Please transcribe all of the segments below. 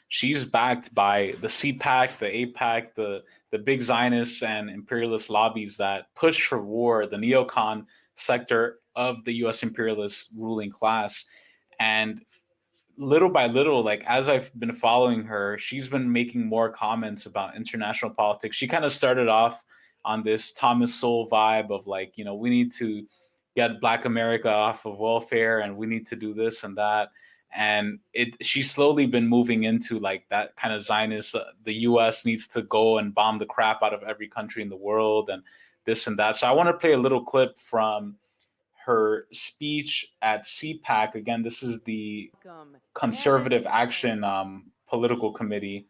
she's backed by the CPAC, the APAC, the big Zionists and imperialist lobbies that push for war, the neocon sector of the U.S. imperialist ruling class. And little by little, like as I've been following her, she's been making more comments about international politics. She kind of started off on this Thomas Sowell vibe of like, we need to get Black America off of welfare and we need to do this and that. And she's slowly been moving into like that kind of Zionist, the US needs to go and bomb the crap out of every country in the world and this and that. So I want to play a little clip from her speech at CPAC. Again, this is the Conservative Action Political Committee.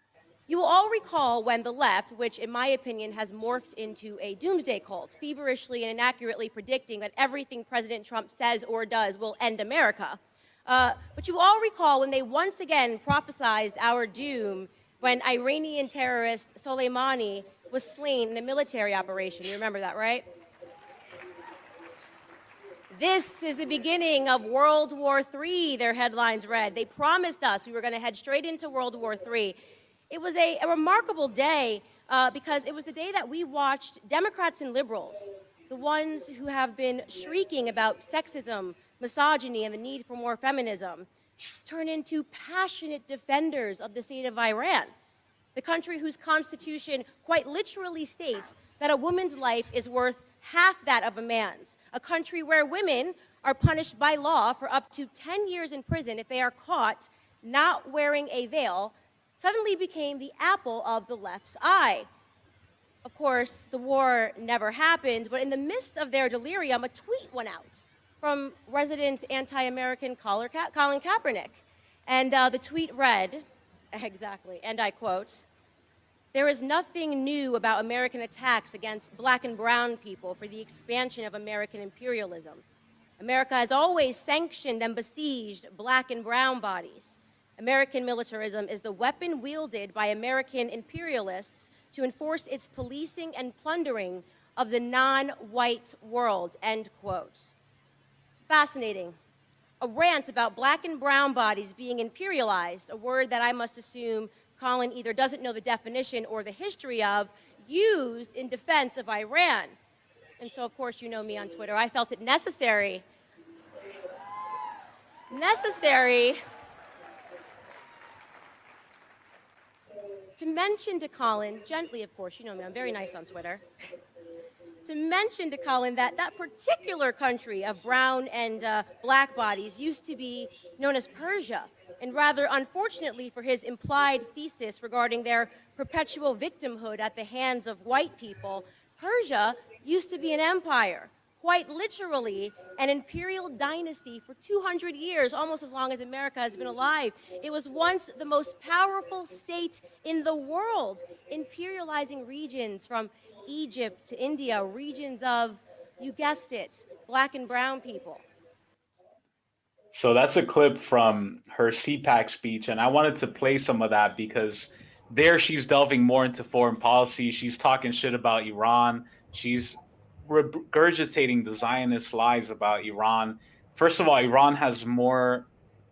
You will all recall when the left, which in my opinion has morphed into a doomsday cult, feverishly and inaccurately predicting that everything President Trump says or does will end America. But you all recall when they once again prophesized our doom when Iranian terrorist Soleimani was slain in a military operation. You remember that, right? This is the beginning of World War III, their headlines read. They promised us we were going to head straight into World War III. It was a remarkable day because it was the day that we watched Democrats and liberals, the ones who have been shrieking about sexism, misogyny, and the need for more feminism, turn into passionate defenders of the state of Iran, the country whose constitution quite literally states that a woman's life is worth half that of a man's, a country where women are punished by law for up to 10 years in prison if they are caught not wearing a veil, suddenly became the apple of the left's eye. Of course, the war never happened, but in the midst of their delirium, a tweet went out from resident anti-American Colin Kaepernick. And the tweet read, exactly, and I quote, "There is nothing new about American attacks against Black and brown people for the expansion of American imperialism. America has always sanctioned and besieged Black and brown bodies. American militarism is the weapon wielded by American imperialists to enforce its policing and plundering of the non-white world," end quote. Fascinating. A rant about Black and brown bodies being imperialized, a word that I must assume Colin either doesn't know the definition or the history of, used in defense of Iran. And so, of course, you know me on Twitter. I felt it necessary to mention to Colin, gently, of course, you know me, I'm very nice on Twitter, to mention to Colin that that particular country of brown and Black bodies used to be known as Persia. And rather unfortunately for his implied thesis regarding their perpetual victimhood at the hands of white people, Persia used to be an empire, quite literally an imperial dynasty for 200 years, almost as long as America has been alive. It was once the most powerful state in the world, imperializing regions from Egypt to India, regions of, you guessed it, Black and brown people. So that's a clip from her CPAC speech, and I wanted to play some of that because there she's delving more into foreign policy. She's talking shit about Iran. She's regurgitating the Zionist lies about Iran. First of all, Iran has more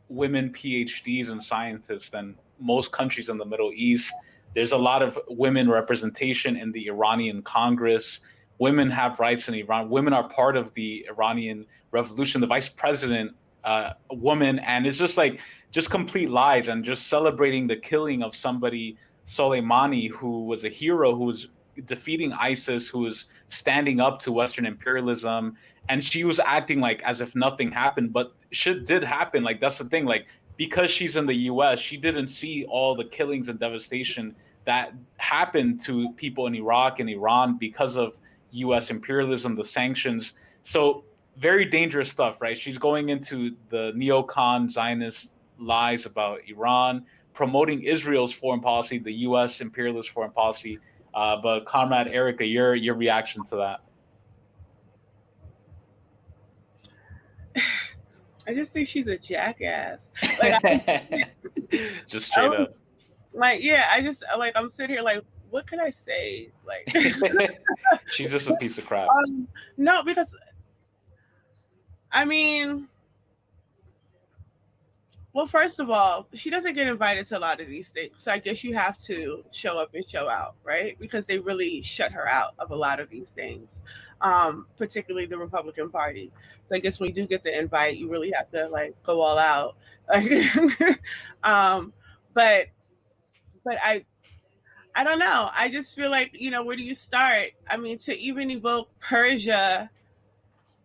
women PhDs and scientists than most countries in the Middle East. There's a lot of women representation in the Iranian Congress. Women have rights in Iran. Women are part of the Iranian revolution. The vice president, a woman, and it's just complete lies and just celebrating the killing of somebody, Soleimani, who was a hero, who was defeating ISIS, who was standing up to Western imperialism. And she was acting like as if nothing happened, but shit did happen. Like, that's the thing. Like, because she's in the US, she didn't see all the killings and devastation that happened to people in Iraq and Iran because of US imperialism, the sanctions. So very dangerous stuff, right? She's going into the neocon Zionist lies about Iran, promoting Israel's foreign policy, the US imperialist foreign policy. But Comrade Erica, your reaction to that? I just think she's a jackass. Like, just straight up. Like, yeah, I'm sitting here like, what can I say? Like, she's just a piece of crap. No, because I mean, Well, first of all, she doesn't get invited to a lot of these things. So I guess you have to show up and show out, right? Because they really shut her out of a lot of these things, particularly the Republican Party. So I guess when you do get the invite, you really have to like go all out. um, but but I don't know. I just feel like, where do you start? I mean, to even evoke Persia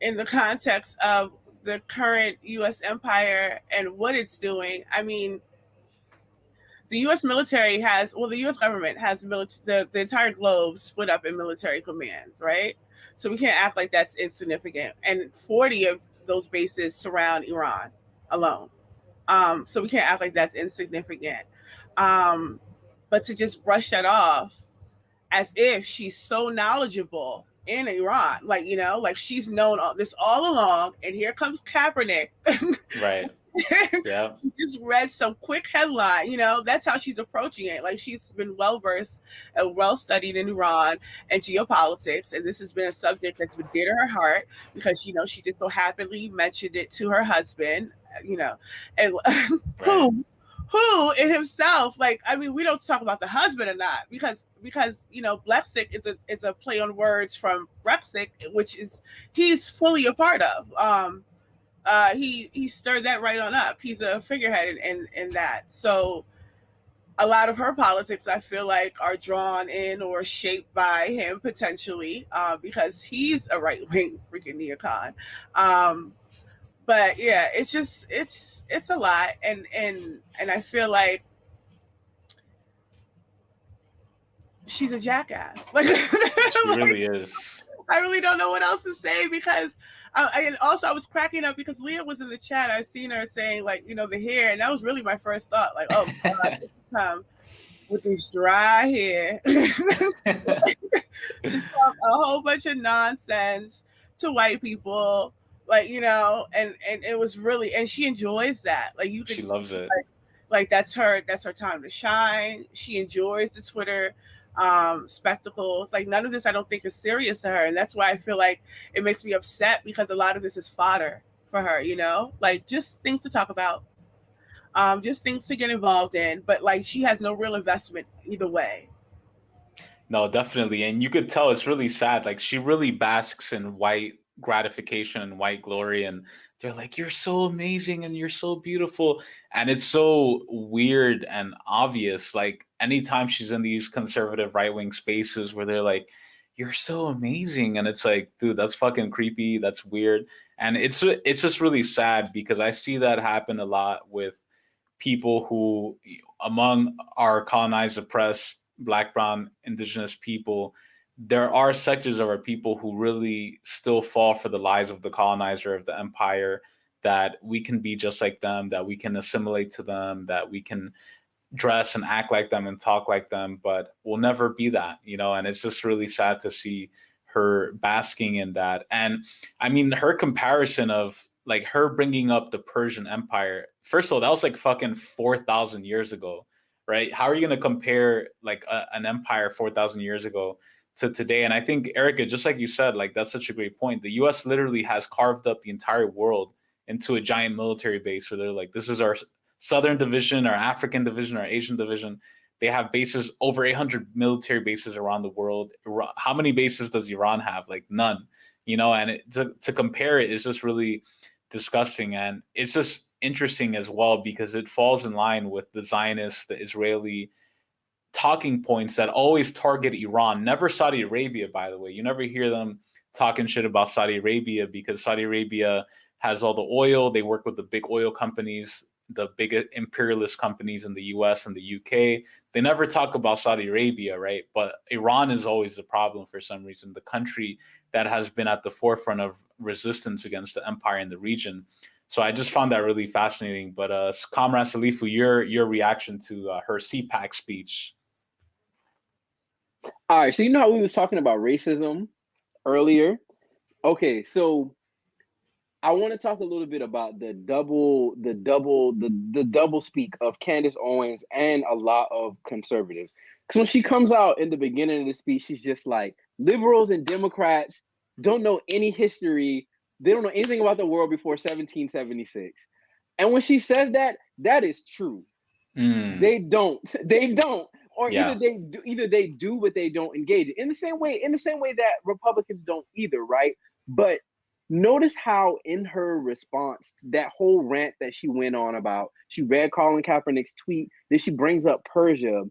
in the context of the current US empire and what it's doing. I mean, the US military has, well, the US government has the entire globe split up in military commands, right? So we can't act like that's insignificant. And 40 of those bases surround Iran alone. So we can't act like that's insignificant. Um, but to just brush that off as if she's so knowledgeable in Iran, like she's known all this all along, and here comes Kaepernick. Right. Yeah. Just read some quick headline, that's how she's approaching it. Like, she's been well versed and well studied in Iran and geopolitics, and this has been a subject that's been dear to her heart because she just so happily mentioned it to her husband, and Right. who in himself, like, I mean, we don't talk about the husband or not because Brexit is a play on words from Brexit, which is he's fully a part of. He stirred that right on up. He's a figurehead in that. So a lot of her politics, I feel like, are drawn in or shaped by him potentially, because he's a right wing freaking neocon. But yeah, it's a lot, and I feel like she's a jackass. Like, She really is. I really don't know what else to say because, and also I was cracking up because Leah was in the chat. I seen her saying, like, the hair, and that was really my first thought. Like, oh God, come with this dry hair to talk a whole bunch of nonsense to white people, like, and it was really, and she enjoys that. Like, you can, she loves it. Like that's her time to shine. She enjoys the Twitter spectacles. Like, none of this I don't think is serious to her, and that's why I feel like it makes me upset because a lot of this is fodder for her, like just things to talk about, just things to get involved in, but like she has no real investment either way. No, definitely. And you could tell it's really sad. Like, she really basks in white gratification and white glory. And they're like, you're so amazing and you're so beautiful. And it's so weird and obvious. Like, anytime she's in these conservative right wing spaces where they're like, you're so amazing. And it's like, dude, that's fucking creepy. That's weird. And it's just really sad because I see that happen a lot with people who, among our colonized, oppressed, Black, brown, indigenous people, there are sectors of our people who really still fall for the lies of the colonizer, of the empire, that we can be just like them, that we can assimilate to them, that we can dress and act like them and talk like them, but we'll never be that, and it's just really sad to see her basking in that. And I mean, her comparison of, like, her bringing up the Persian Empire, first of all, that was like fucking 4,000 years ago, right? How are you going to compare like an empire 4,000 years ago to today? And I think, Erica, just like you said, like, that's such a great point. The US literally has carved up the entire world into a giant military base where they're like, this is our Southern division, our African division, our Asian division. They have bases, over 800 military bases around the world. How many bases does Iran have? Like, none, and to compare it is just really disgusting. And it's just interesting as well because it falls in line with the Zionist, the Israeli talking points that always target Iran, never Saudi Arabia, by the way. You never hear them talking shit about Saudi Arabia because Saudi Arabia has all the oil. They work with the big oil companies, the big imperialist companies in the US and the UK. They never talk about Saudi Arabia, right? But Iran is always the problem for some reason, the country that has been at the forefront of resistance against the empire in the region. So I just found that really fascinating. But Comrade Salifu, your reaction to her CPAC speech? All right, so you know how we was talking about racism earlier? Okay, so I want to talk a little bit about the double speak of Candace Owens and a lot of conservatives. Because when she comes out in the beginning of the speech, she's just like, liberals and Democrats don't know any history. They don't know anything about the world before 1776. And when she says that, That is true. They don't. Or Yeah. either they do, but they don't engage. In the same way that Republicans don't either, right? But notice how in her response, that whole rant that she went on about, she read Colin Kaepernick's tweet, then she brings up Persia.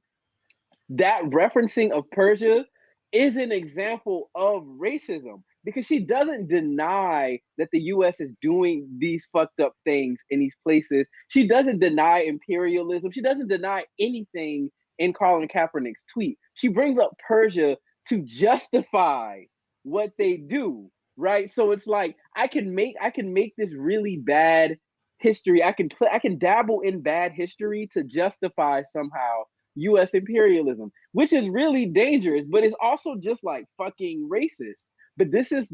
That referencing of Persia is an example of racism, because she doesn't deny that the US is doing these fucked up things in these places. She doesn't deny imperialism. She doesn't deny anything in Colin Kaepernick's tweet. She brings up Persia to justify what they do, right? So it's like I can make this really bad history. I can dabble in bad history to justify somehow US imperialism, which is really dangerous, but it's also just like fucking racist. But this is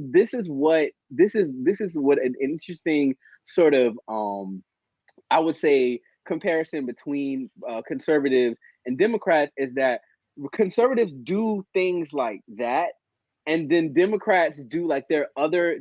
what an interesting sort of I would say comparison between conservatives and Democrats is that conservatives do things like that, and then Democrats do like their other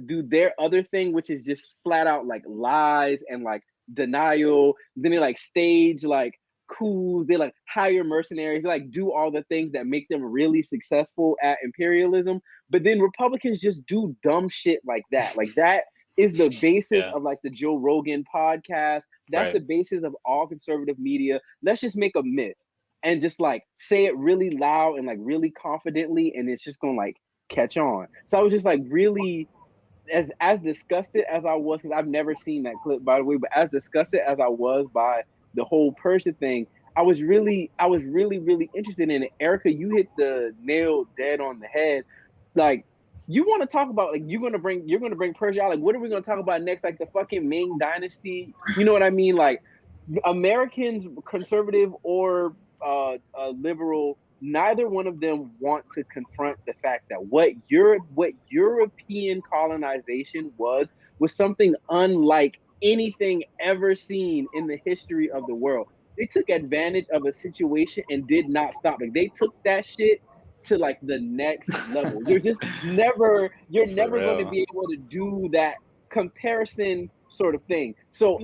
thing, which is just flat out like lies and like denial. Then they like stage like coups, they like hire mercenaries, they like do all the things that make them really successful at imperialism. But then Republicans just do dumb shit like that. Like that is the basis of like the Joe Rogan podcast. That's the basis of all conservative media. Let's just make a myth and just like say it really loud and like really confidently, and it's just gonna like catch on. So I was just like really as disgusted as I was, because I've never seen that clip, by the way, but as disgusted as I was by the whole Persia thing, I was really interested in it. Erica, you hit the nail dead on the head. Like, you want to talk about, like, you're gonna bring Persia out. Like, what are we gonna talk about next? Like the fucking Ming Dynasty. You know what I mean? Like, Americans, conservative or liberal, neither one of them want to confront the fact that what European colonization was something unlike anything ever seen in the history of the world. They took advantage of a situation and did not stop. Like, they took that shit to like the next level. You're never going to be able to do that comparison sort of thing. So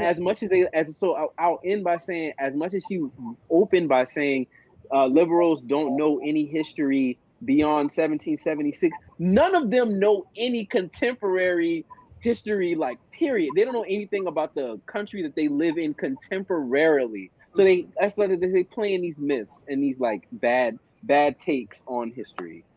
I'll end by saying, as much as she opened by saying liberals don't know any history beyond 1776, none of them know any contemporary history, like, period. They don't know anything about the country that they live in contemporarily. So that's why they play in these myths and these like bad takes on history.